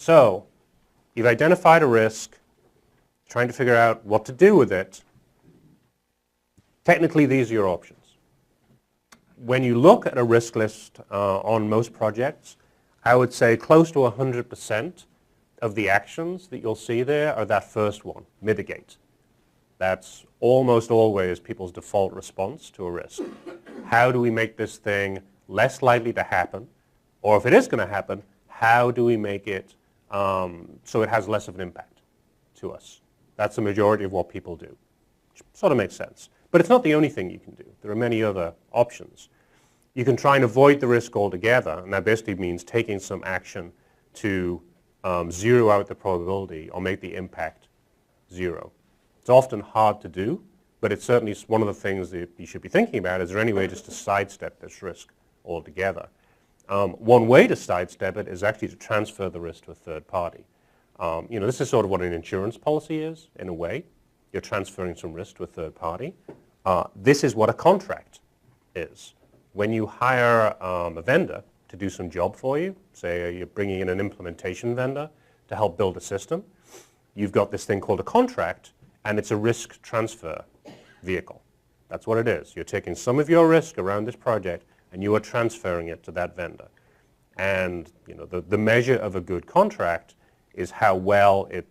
So you've identified a risk, trying to figure out what to do with it. Technically, these are your options. When you look at a risk list on most projects, I would say close to 100% of the actions that you'll see there are that first one, mitigate. That's almost always people's default response to a risk. How do we make this thing less likely to happen? Or if it is going to happen, how do we make it so it has less of an impact to us? That's the majority of what people do, which sort of makes sense. But it's not the only thing you can do. There are many other options. You can try and avoid the risk altogether, and that basically means taking some action to zero out the probability or make the impact zero. It's often hard to do, but it's certainly one of the things that you should be thinking about. Is there any way just to sidestep this risk altogether? One way to sidestep it is actually to transfer the risk to a third party. This is sort of what an insurance policy is, in a way. You're transferring some risk to a third party. This is what a contract is. When you hire a vendor to do some job for you, say you're bringing in an implementation vendor to help build a system, you've got this thing called a contract, and it's a risk transfer vehicle. That's what it is. You're taking some of your risk around this project, and you are transferring it to that vendor. And the measure of a good contract is how well it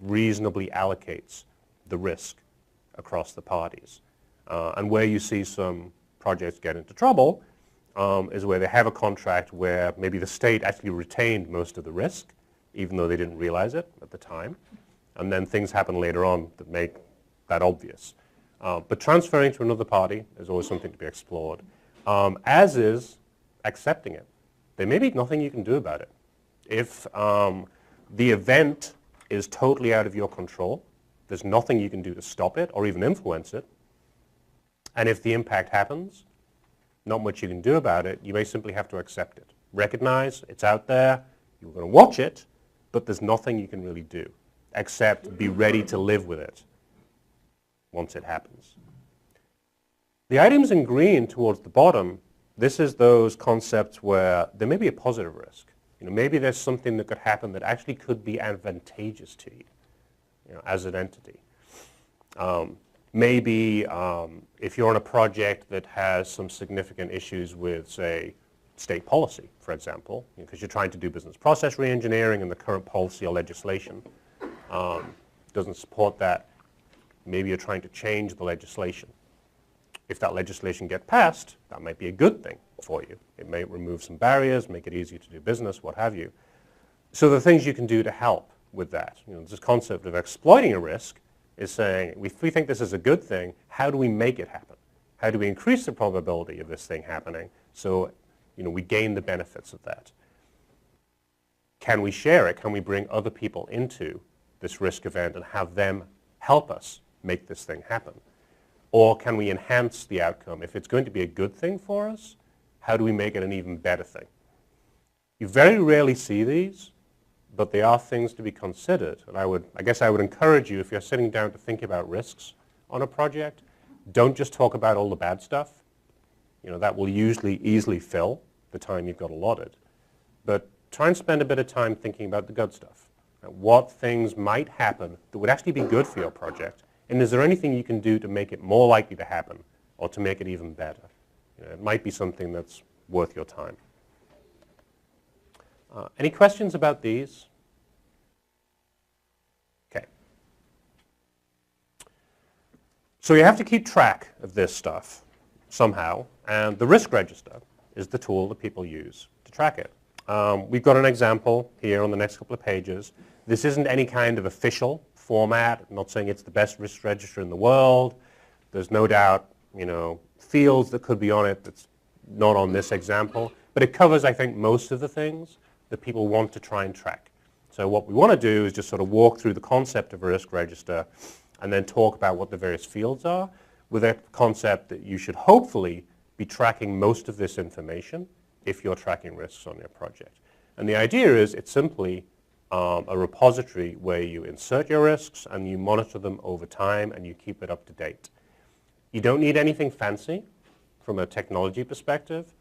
reasonably allocates the risk across the parties. And where you see some projects get into trouble is where they have a contract where maybe the state actually retained most of the risk, even though they didn't realize it at the time. And then things happen later on that make that obvious. But transferring to another party is always something to be explored, as is accepting it. There may be nothing you can do about it. If the event is totally out of your control, there's nothing you can do to stop it or even influence it. And if the impact happens, not much you can do about it. You may simply have to accept it. Recognize it's out there, you're going to watch it, but there's nothing you can really do except be ready to live with it once it happens. The items in green towards the bottom, this is those concepts where there may be a positive risk. Maybe there's something that could happen that actually could be advantageous to you, as an entity. Maybe if you're on a project that has some significant issues with, say, state policy, for example, because you're trying to do business process re-engineering and the current policy or legislation doesn't support that, maybe you're trying to change the legislation. If that legislation gets passed, that might be a good thing for you. It may remove some barriers, make it easier to do business, what have you. So the things you can do to help with that. This concept of exploiting a risk is saying, if we think this is a good thing, how do we make it happen? How do we increase the probability of this thing happening so we gain the benefits of that? Can we share it? Can we bring other people into this risk event and have them help us make this thing happen? Or can we enhance the outcome? If it's going to be a good thing for us, how do we make it an even better thing? You very rarely see these, but they are things to be considered. And I guess I would encourage you, if you're sitting down to think about risks on a project, don't just talk about all the bad stuff. That will usually easily fill the time you've got allotted. But try and spend a bit of time thinking about the good stuff. What things might happen that would actually be good for your project, and is there anything you can do to make it more likely to happen or to make it even better? It might be something that's worth your time. Any questions about these? Okay. So you have to keep track of this stuff somehow, and the risk register is the tool that people use to track it. We've got an example here on the next couple of pages. This isn't any kind of official format. I'm not saying it's the best risk register in the world. There's no doubt, fields that could be on it that's not on this example. But it covers, I think, most of the things that people want to try and track. So what we want to do is just sort of walk through the concept of a risk register and then talk about what the various fields are with a concept that you should hopefully be tracking most of this information if you're tracking risks on your project. And the idea is it's simply a repository where you insert your risks and you monitor them over time and you keep it up to date. You don't need anything fancy from a technology perspective.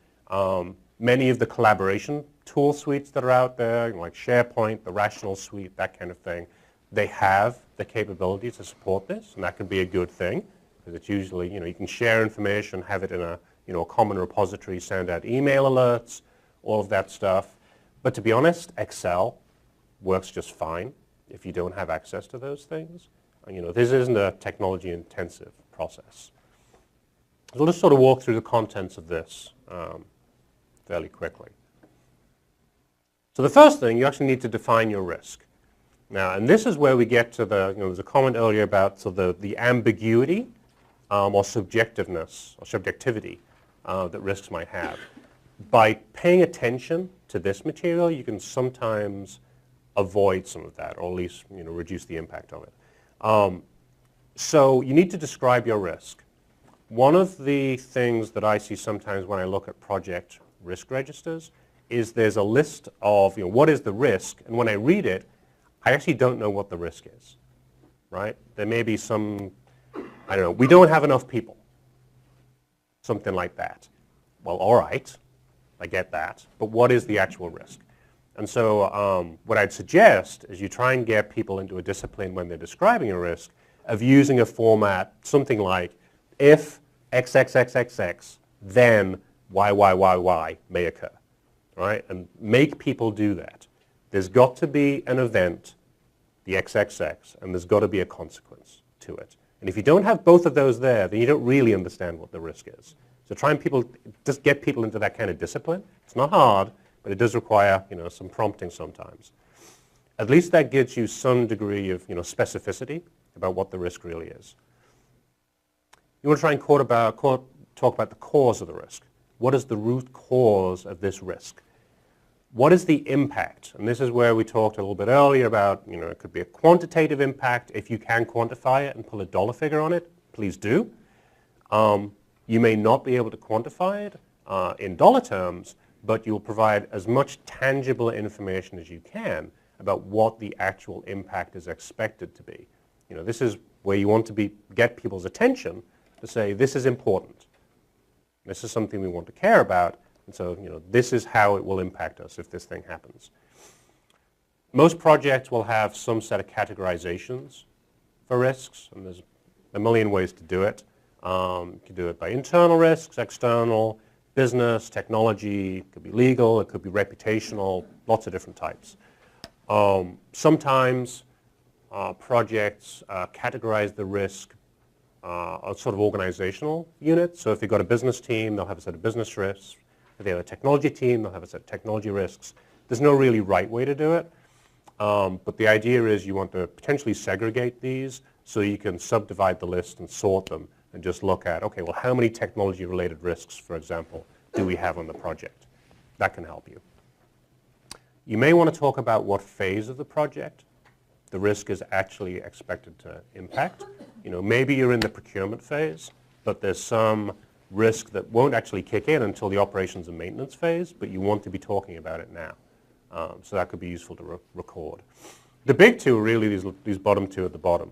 Many of the collaboration tool suites that are out there, like SharePoint, the Rational Suite, that kind of thing, they have the capability to support this, and that can be a good thing, because it's usually, you can share information, have it in a, a common repository, send out email alerts, all of that stuff. But to be honest, Excel works just fine if you don't have access to those things. This isn't a technology-intensive process. So let's sort of walk through the contents of this fairly quickly. So the first thing, you actually need to define your risk. Now, and this is where we get to the, there was a comment earlier about the ambiguity or subjectiveness or subjectivity that risks might have. By paying attention to this material, you can sometimes avoid some of that, or at least reduce the impact of it. So you need to describe your risk. One of the things that I see sometimes when I look at project risk registers is there's a list of what is the risk, and when I read it, I actually don't know what the risk is, right? There may be some, I don't know, we don't have enough people, something like that. Well, all right, I get that, but what is the actual risk? And so what I'd suggest is you try and get people into a discipline when they're describing a risk of using a format, something like, if XXXXX, then Y may occur, right? And make people do that. There's got to be an event, the XXX, and there's got to be a consequence to it. And if you don't have both of those there, then you don't really understand what the risk is. So try and just get people into that kind of discipline. It's not hard, but it does require some prompting sometimes. At least that gives you some degree of specificity about what the risk really is. You want to try and talk about the cause of the risk. What is the root cause of this risk? What is the impact? And this is where we talked a little bit earlier about, it could be a quantitative impact. If you can quantify it and pull a dollar figure on it, please do. You may not be able to quantify it in dollar terms, but you'll provide as much tangible information as you can about what the actual impact is expected to be. This is where you want to get people's attention to say, this is important. This is something we want to care about, and so this is how it will impact us if this thing happens. Most projects will have some set of categorizations for risks, and there's a million ways to do it. You can do it by internal risks, external, business, technology, it could be legal, it could be reputational, lots of different types. Sometimes projects categorize the risk sort of organizational units. So if you've got a business team, they'll have a set of business risks. If they have a technology team, they'll have a set of technology risks. There's no really right way to do it. But the idea is you want to potentially segregate these so you can subdivide the list and sort them and just look at, okay, well, how many technology-related risks, for example, do we have on the project? That can help you. You may want to talk about what phase of the project the risk is actually expected to impact. Maybe you're in the procurement phase, but there's some risk that won't actually kick in until the operations and maintenance phase, but you want to be talking about it now. So that could be useful to record. The big two are really these bottom two at the bottom.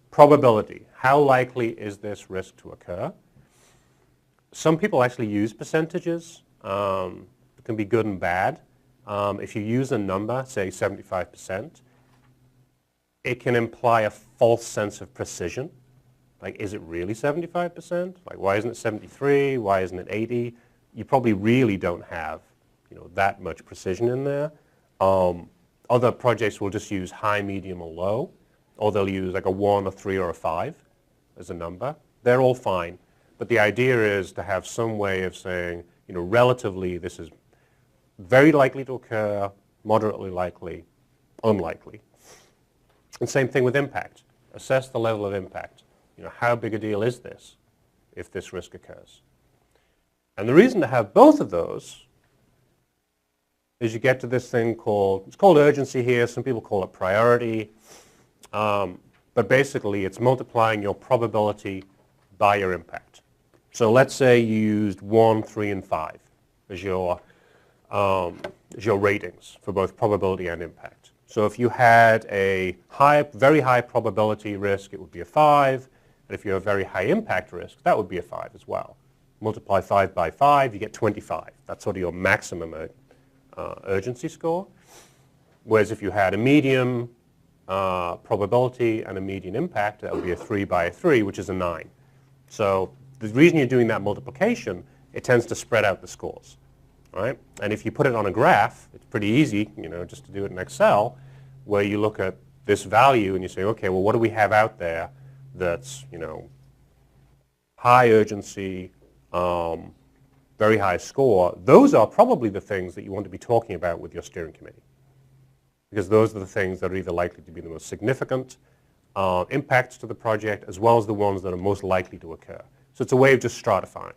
Probability. How likely is this risk to occur? Some people actually use percentages. It can be good and bad. If you use a number, say 75%, it can imply a false sense of precision. Like, is it really 75%? Like, why isn't it 73? Why isn't it 80? You probably really don't have, that much precision in there. Other projects will just use high, medium, or low, or they'll use like a 1, a 3, or a 5 as a number. They're all fine, but the idea is to have some way of saying, relatively this is very likely to occur, moderately likely, unlikely. And same thing with impact. Assess the level of impact. How big a deal is this if this risk occurs? And the reason to have both of those is you get to this thing it's called urgency here. Some people call it priority. But basically, it's multiplying your probability by your impact. So let's say you used 1, 3, and 5 as your ratings for both probability and impact. So if you had a very high probability risk, it would be a 5. And if you have a very high impact risk, that would be a 5 as well. multiply 5 by 5, you get 25. That's sort of your maximum urgency score. Whereas if you had a medium probability and a median impact, that would be a 3 by 3, which is a 9. So the reason you're doing that multiplication, it tends to spread out the scores, right? And if you put it on a graph, it's pretty easy, just to do it in Excel, where you look at this value and you say, okay, well, what do we have out there that's, high urgency, very high score? Those are probably the things that you want to be talking about with your steering committee, because those are the things that are either likely to be the most significant impacts to the project, as well as the ones that are most likely to occur. So it's a way of just stratifying.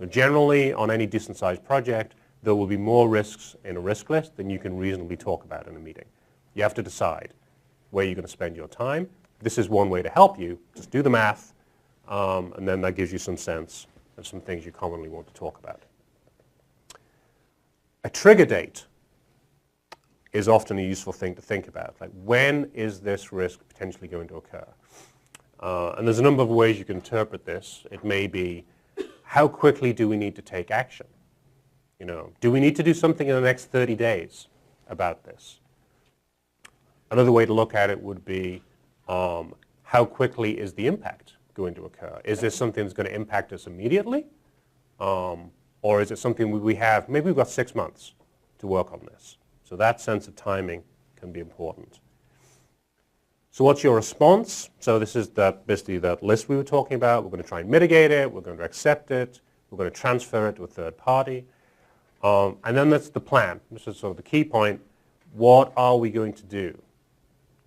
Generally, on any decent-sized project, there will be more risks in a risk list than you can reasonably talk about in a meeting. You have to decide where you're going to spend your time. This is one way to help you. Just do the math, and then that gives you some sense of some things you commonly want to talk about. A trigger date is often a useful thing to think about. Like, when is this risk potentially going to occur? And there's a number of ways you can interpret this. It may be, how quickly do we need to take action? Do we need to do something in the next 30 days about this? Another way to look at it would be, how quickly is the impact going to occur? Is this something that's going to impact us immediately? Or is it something we have, maybe we've got 6 months to work on this. So that sense of timing can be important. So what's your response? So this is basically that list we were talking about. We're going to try and mitigate it. We're going to accept it. We're going to transfer it to a third party. And then that's the plan. This is sort of the key point. What are we going to do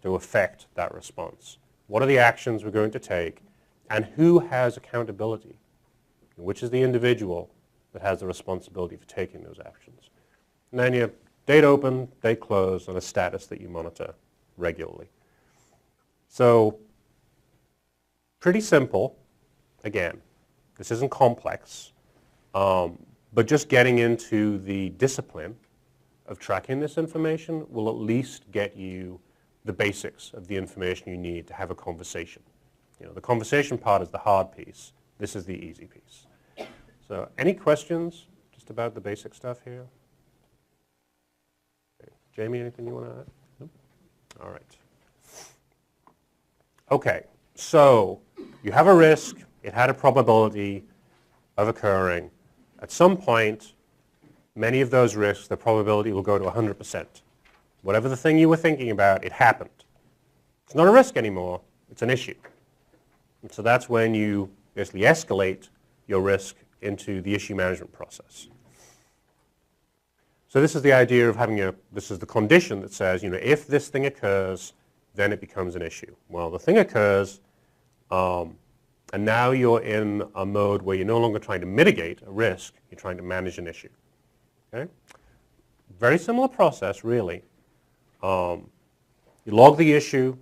to affect that response? What are the actions we're going to take? And who has accountability? Which is the individual that has the responsibility for taking those actions? And then you have date open, date close, and a status that you monitor regularly. So pretty simple. Again, this isn't complex, but just getting into the discipline of tracking this information will at least get you the basics of the information you need to have a conversation. The conversation part is the hard piece. This is the easy piece. So any questions just about the basic stuff here? Jamie, anything you want to add? No? All right. Okay, so you have a risk. It had a probability of occurring. At some point, many of those risks, the probability will go to 100%. Whatever the thing you were thinking about, it happened. It's not a risk anymore. It's an issue. And so that's when you basically escalate your risk into the issue management process. So this is the idea of having this is the condition that says, if this thing occurs, then it becomes an issue. Well, the thing occurs, and now you're in a mode where you're no longer trying to mitigate a risk, you're trying to manage an issue. Okay? Very similar process, really. You log the issue.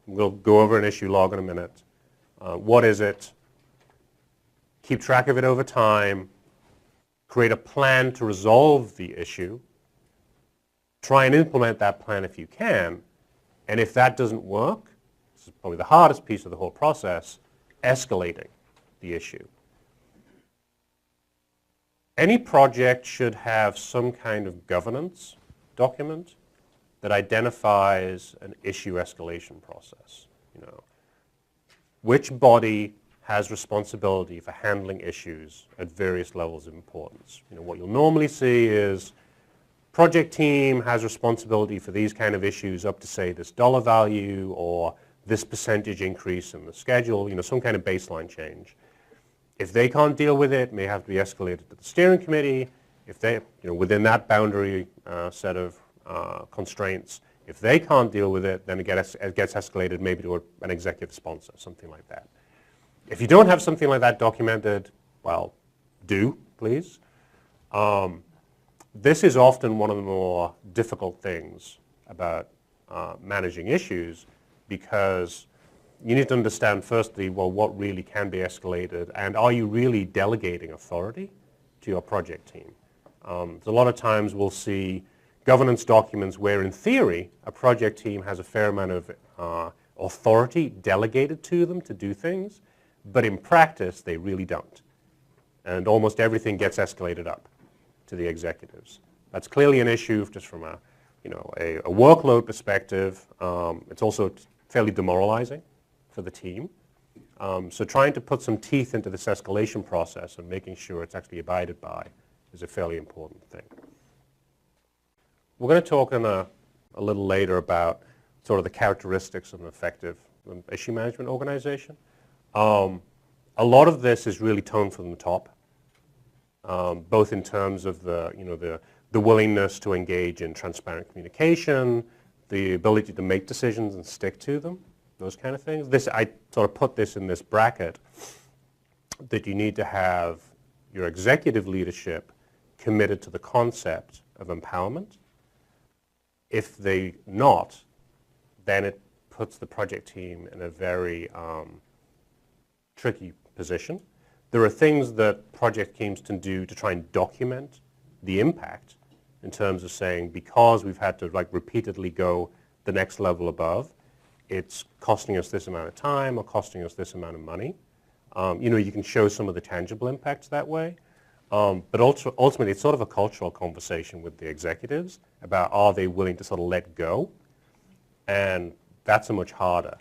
We'll go over an issue log in a minute. What is it? Keep track of it over time. Create a plan to resolve the issue. Try and implement that plan if you can. And if that doesn't work, this is probably the hardest piece of the whole process, escalating the issue. Any project should have some kind of governance document that identifies an issue escalation process. Which body has responsibility for handling issues at various levels of importance. What you'll normally see is project team has responsibility for these kind of issues up to, say, this dollar value or this percentage increase in the schedule, some kind of baseline change. If they can't deal with it, it may have to be escalated to the steering committee. If they, within that boundary set of constraints, if they can't deal with it, then it gets escalated maybe to an executive sponsor, something like that. If you don't have something like that documented, well, do, please. This is often one of the more difficult things about managing issues, because you need to understand, firstly, well, what really can be escalated, and are you really delegating authority to your project team? A lot of times we'll see governance documents where, in theory, a project team has a fair amount of authority delegated to them to do things, but in practice, they really don't. and almost everything gets escalated up to the executives. That's clearly an issue just from a workload perspective. It's also fairly demoralizing for the team. So trying to put some teeth into this escalation process and making sure it's actually abided by is a fairly important thing. We're going to talk a little later about sort of the characteristics of an effective issue management organization. A lot of this is really toned from the top, both in terms of the willingness to engage in transparent communication, the ability to make decisions and stick to them, those kind of things. I sort of put this in this bracket that you need to have your executive leadership committed to the concept of empowerment. If they're not, then it puts the project team in a very tricky position. There are things that project teams can do to try and document the impact in terms of saying, because we've had to repeatedly go the next level above, it's costing us this amount of time or costing us this amount of money. You can show some of the tangible impacts that way. But ultimately, it's sort of a cultural conversation with the executives about, are they willing to sort of let go? And that's a much harder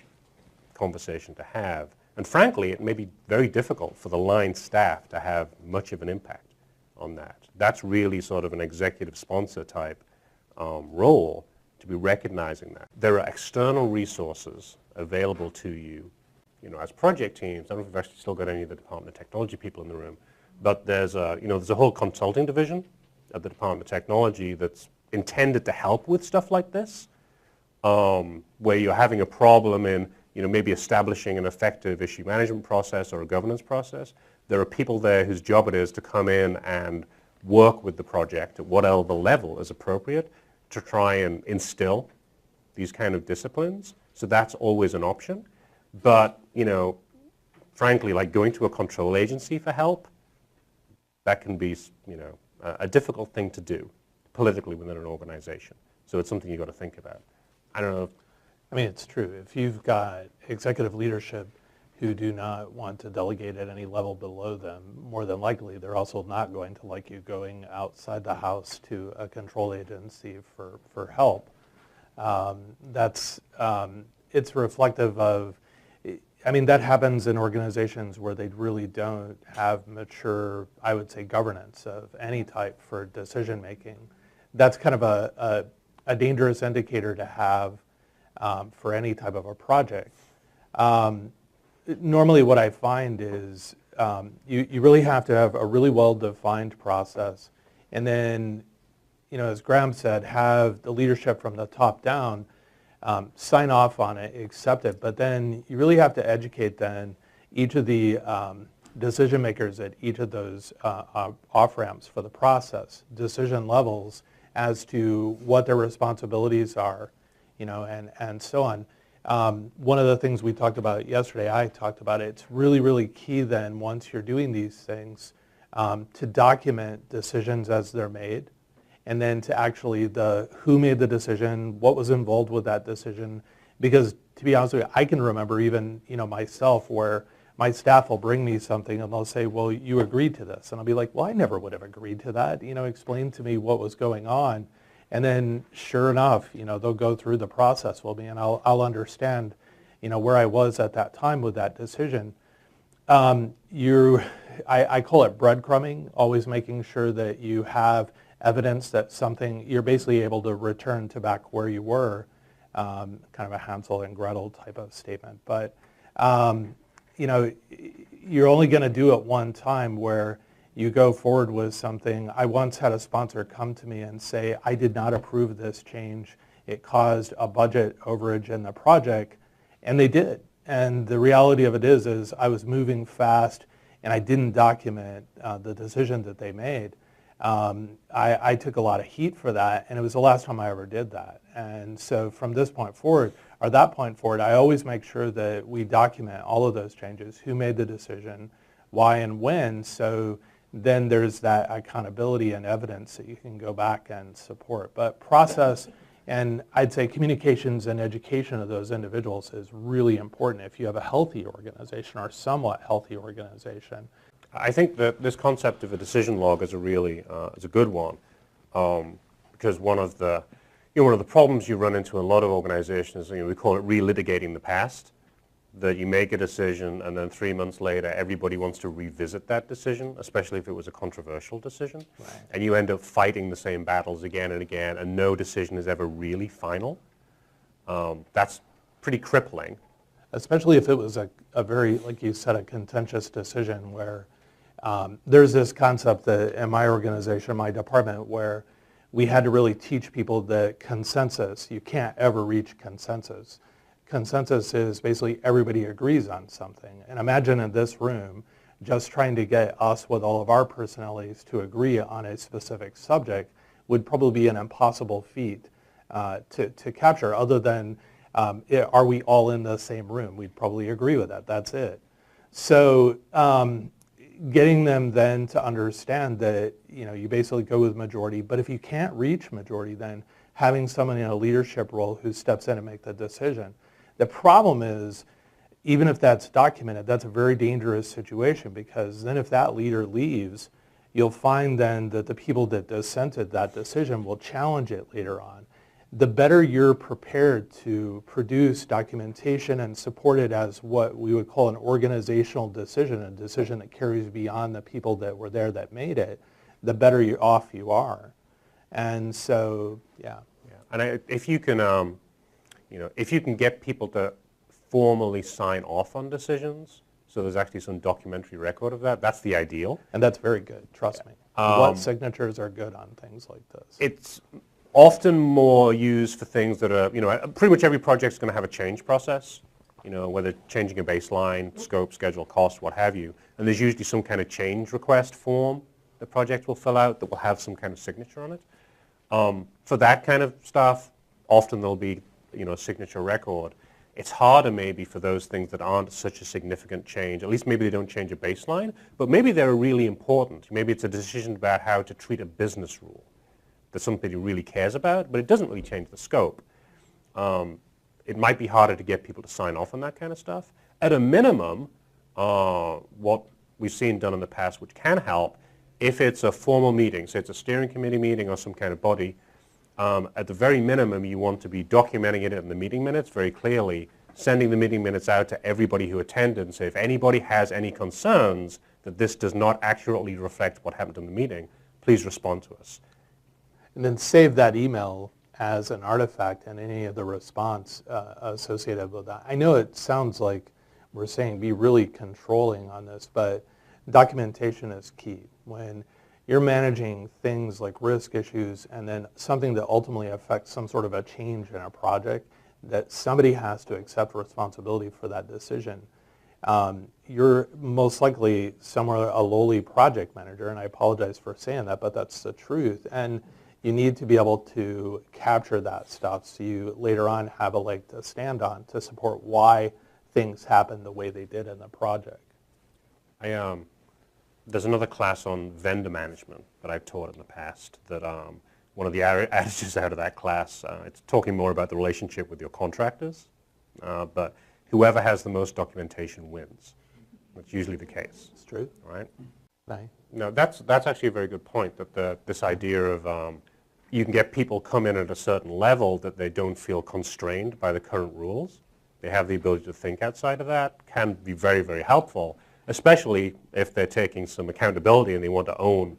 conversation to have. And frankly, it may be very difficult for the line staff to have much of an impact on that. That's really sort of an executive sponsor type role, to be recognizing that. There are external resources available to you, as project teams. I don't know if we've actually still got any of the Department of Technology people in the room, but there's a whole consulting division at the Department of Technology that's intended to help with stuff like this, where you're having a problem in maybe establishing an effective issue management process or a governance process. There are people there whose job it is to come in and work with the project at whatever level is appropriate to try and instill these kind of disciplines. So that's always an option. But, frankly, like going to a control agency for help, that can be, a difficult thing to do politically within an organization. So it's something you've got to think about. I don't know. I mean, it's true. If you've got executive leadership who do not want to delegate at any level below them, more than likely they're also not going to like you going outside the house to a control agency for help. It's reflective of, that happens in organizations where they really don't have mature, I would say, governance of any type for decision making. That's kind of a dangerous indicator to have for any type of a project. Normally what I find is you really have to have a really well-defined process, and then, as Graham said, have the leadership from the top down sign off on it, accept it, but then you really have to educate then each of the decision makers at each of those off-ramps for the process, decision levels, as to what their responsibilities are, and so on. One of the things we talked about yesterday, I talked about it, it's really, really key then, once you're doing these things, to document decisions as they're made, and then to actually who made the decision, what was involved with that decision. Because to be honest with you, I can remember even, myself, where my staff will bring me something and they'll say, well, you agreed to this. And I'll be like, well, I never would have agreed to that. Explain to me what was going on. And then sure enough, they'll go through the process with me and I'll understand, where I was at that time with that decision. I call it breadcrumbing, always making sure that you have evidence that you're basically able to return to back where you were, kind of a Hansel and Gretel type of statement. But, you're only going to do it one time where you go forward with something. I once had a sponsor come to me and say, I did not approve this change. It caused a budget overage in the project, and they did. And the reality of it is I was moving fast and I didn't document the decision that they made. I took a lot of heat for that, and it was the last time I ever did that. And so from this point forward, or that point forward, I always make sure that we document all of those changes, who made the decision, why and when, so then there's that accountability and evidence that you can go back and support. But process, and I'd say communications and education of those individuals is really important if you have a healthy organization or somewhat healthy organization. I think that this concept of a decision log is is a good one, because one of the problems you run into in a lot of organizations, we call it relitigating the past, that you make a decision and then 3 months later everybody wants to revisit that decision, especially if it was a controversial decision, Right. and you end up fighting the same battles again and again, and no decision is ever really final. That's pretty crippling. Especially if it was a very, like you said, a contentious decision where there's this concept that in my organization, my department, where we had to really teach people that consensus, you can't ever reach consensus. Consensus is basically everybody agrees on something. And imagine in this room, just trying to get us with all of our personalities to agree on a specific subject would probably be an impossible feat to capture, other than are we all in the same room? We'd probably agree with that. That's it. So getting them then to understand that you basically go with majority, but if you can't reach majority, then having someone in a leadership role who steps in and make the decision. The problem is, even if that's documented, that's a very dangerous situation, because then if that leader leaves, you'll find then that the people that dissented that decision will challenge it later on. The better you're prepared to produce documentation and support it as what we would call an organizational decision, a decision that carries beyond the people that were there that made it, the better off you are. And so, yeah. And if you can, if you can get people to formally sign off on decisions, so there's actually some documentary record of that, that's the ideal. And that's very good, trust me. What signatures are good on things like this? It's often more used for things that are, pretty much every project's going to have a change process, whether changing a baseline, scope, schedule, cost, what have you. And there's usually some kind of change request form the project will fill out that will have some kind of signature on it. For that kind of stuff, often there'll be, a signature record. It's harder maybe for those things that aren't such a significant change. At least maybe they don't change a baseline, but maybe they're really important. Maybe it's a decision about how to treat a business rule that somebody really cares about, but it doesn't really change the scope. It might be harder to get people to sign off on that kind of stuff. At a minimum, what we've seen done in the past, which can help, if it's a formal meeting, say it's a steering committee meeting or some kind of body, at the very minimum, you want to be documenting it in the meeting minutes very clearly, sending the meeting minutes out to everybody who attended and say, if anybody has any concerns that this does not accurately reflect what happened in the meeting, please respond to us. And then save that email as an artifact and any of the response associated with that. I know it sounds like we're saying be really controlling on this, but documentation is key. When you're managing things like risk issues and then something that ultimately affects some sort of a change in a project, that somebody has to accept responsibility for that decision. You're most likely somewhere a lowly project manager, and I apologize for saying that, but that's the truth. And you need to be able to capture that stuff so you later on have a leg to stand on to support why things happen the way they did in the project. There's another class on vendor management that I've taught in the past that one of the adages out of that class, it's talking more about the relationship with your contractors, but whoever has the most documentation wins. That's usually the case. It's true. Right? Right. No, that's actually a very good point, that this idea of you can get people come in at a certain level that they don't feel constrained by the current rules. They have the ability to think outside of that, can be very, very helpful, especially if they're taking some accountability and they want to own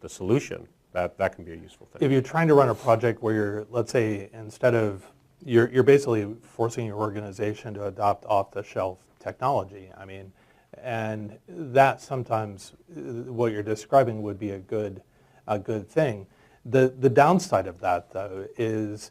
the solution. That can be a useful thing. If you're trying to run a project where you're, let's say, instead of, you're basically forcing your organization to adopt off-the-shelf technology. I mean, and that sometimes, what you're describing would be a good thing. The downside of that, though, is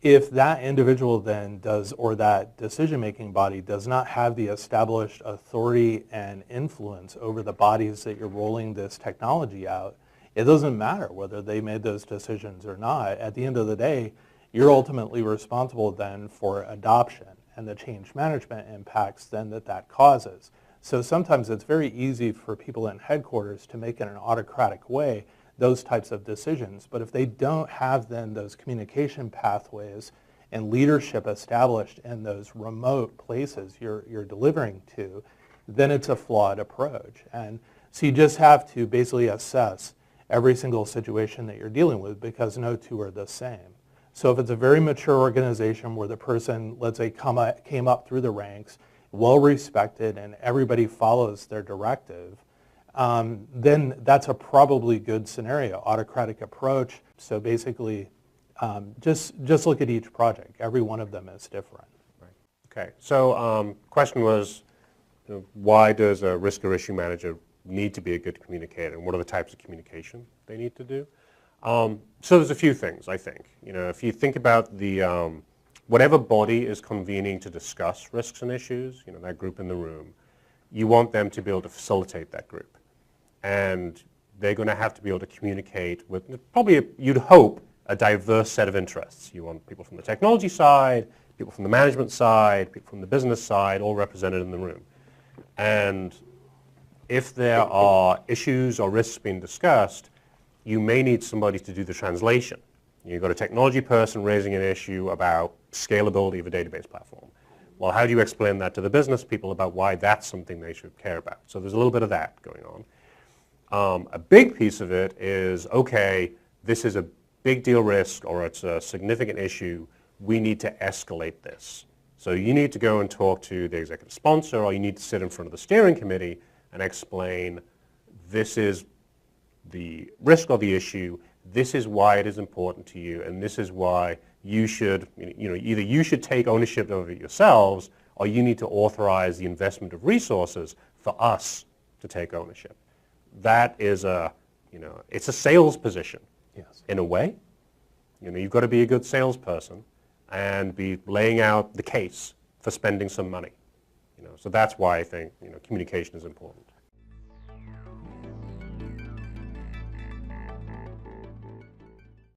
if that individual then does, or that decision-making body does not have the established authority and influence over the bodies that you're rolling this technology out, it doesn't matter whether they made those decisions or not. At the end of the day, you're ultimately responsible then for adoption and the change management impacts then that causes. So sometimes it's very easy for people in headquarters to make in an autocratic way those types of decisions. But if they don't have then those communication pathways and leadership established in those remote places you're delivering to, then it's a flawed approach. And So you just have to basically assess every single situation that you're dealing with because no two are the same. So if it's a very mature organization where the person, let's say, came up through the ranks, well respected, and everybody follows their directive, then that's a probably good scenario, autocratic approach. So basically, just look at each project. Every one of them is different. Right. Okay, so question was, why does a risk or issue manager need to be a good communicator, and what are the types of communication they need to do? So there's a few things, I think. If you think about the whatever body is convening to discuss risks and issues, that group in the room, you want them to be able to facilitate that group. And they're going to have to be able to communicate with probably, you'd hope, a diverse set of interests. You want people from the technology side, people from the management side, people from the business side, all represented in the room. And if there are issues or risks being discussed, you may need somebody to do the translation. You've got a technology person raising an issue about scalability of a database platform. Well, how do you explain that to the business people about why that's something they should care about? So there's a little bit of that going on. A big piece of it is, okay, this is a big deal risk or it's a significant issue. We need to escalate this. So you need to go and talk to the executive sponsor, or you need to sit in front of the steering committee and explain, this is the risk or the issue, this is why it is important to you, and this is why you should, either you should take ownership of it yourselves, or you need to authorize the investment of resources for us to take ownership. That is it's a sales position. Yes. In a way. You've got to be a good salesperson and be laying out the case for spending some money. So that's why I think communication is important.